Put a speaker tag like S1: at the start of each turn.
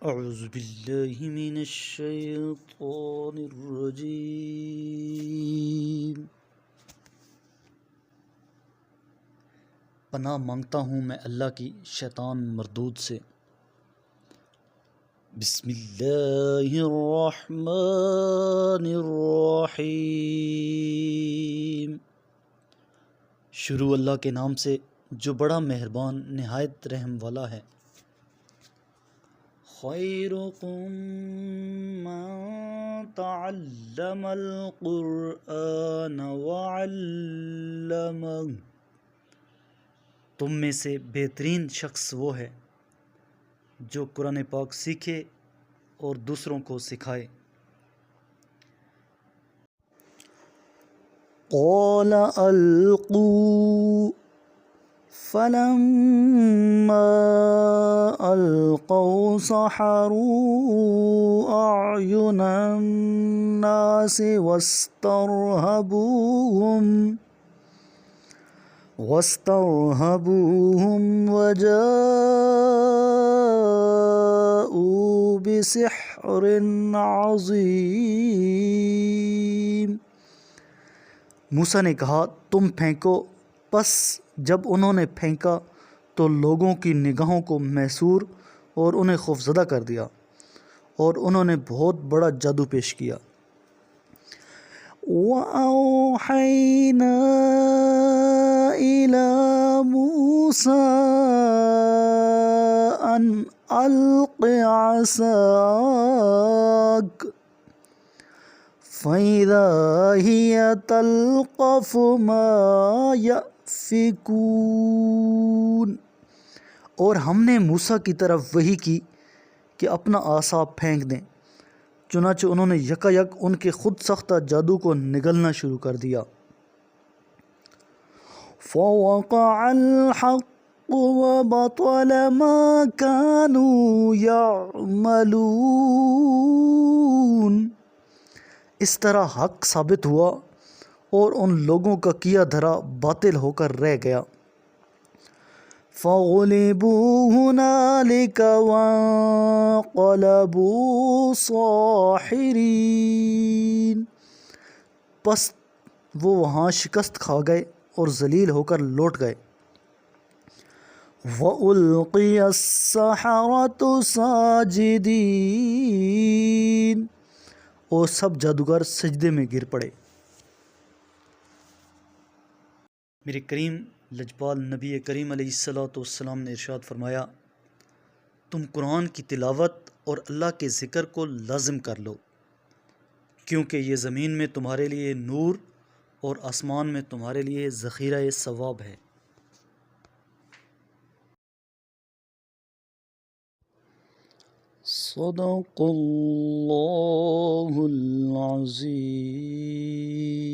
S1: اعوذ باللہ من الشیطان الرجیم۔ پناہ مانگتا ہوں میں اللہ کی شیطان مردود سے۔ بسم اللہ الرحمن الرحیم۔ شروع اللہ کے نام سے جو بڑا مہربان نہایت رحم والا ہے۔ خیرکم من تعلم القرآن وعلمہ، تم میں سے بہترین شخص وہ ہے جو قرآن پاک سیکھے اور دوسروں کو سکھائے۔ قال القوا فلما القوا سحروا اعین الناس واسترهبوهم وجاءوا بسحر عظیم۔ موسیٰ نے کہا تم پھینکو، پس جب انہوں نے پھینکا تو لوگوں کی نگاہوں کو محصور اور انہیں خوفزدہ کر دیا، اور انہوں نے بہت بڑا جادو پیش کیا۔ وَأَوْحَيْنَا إِلَى مُوسَىٰ أَنْ أَلْقِ عَصَاكَ فَإِذَا هِيَ تَلْقَفُ مَا يَأْفِكُونَ، اور ہم نے موسیٰ کی طرف وحی کی کہ اپنا عصا پھینک دیں، چنانچہ انہوں نے یکایک ان کے خود ساختہ جادو کو نگلنا شروع کر دیا۔ فَوَقَعَ الْحَقُّ وَبَطَلَ مَا كَانُوا يَعْمَلُونَ، اس طرح حق ثابت ہوا اور ان لوگوں کا کیا دھرا باطل ہو کر رہ گیا۔ فَغُلِبُوا هُنَالِكَ وَانقَلَبُوا صَاخِرِينَ، پس وہ وہاں شکست کھا گئے اور ذلیل ہو کر لوٹ گئے۔ وَأُلْقِيَ السَّحَرَةُ سَاجِدِينَ، اور سب جادوگر سجدے میں گر پڑے۔ میرے کریم لجپال نبی کریم علیہ السلام نے ارشاد فرمایا، تم قرآن کی تلاوت اور اللہ کے ذکر کو لازم کر لو، کیونکہ یہ زمین میں تمہارے لیے نور اور آسمان میں تمہارے لیے ذخیرہ ثواب ہے۔ صدق اللہ العظیم۔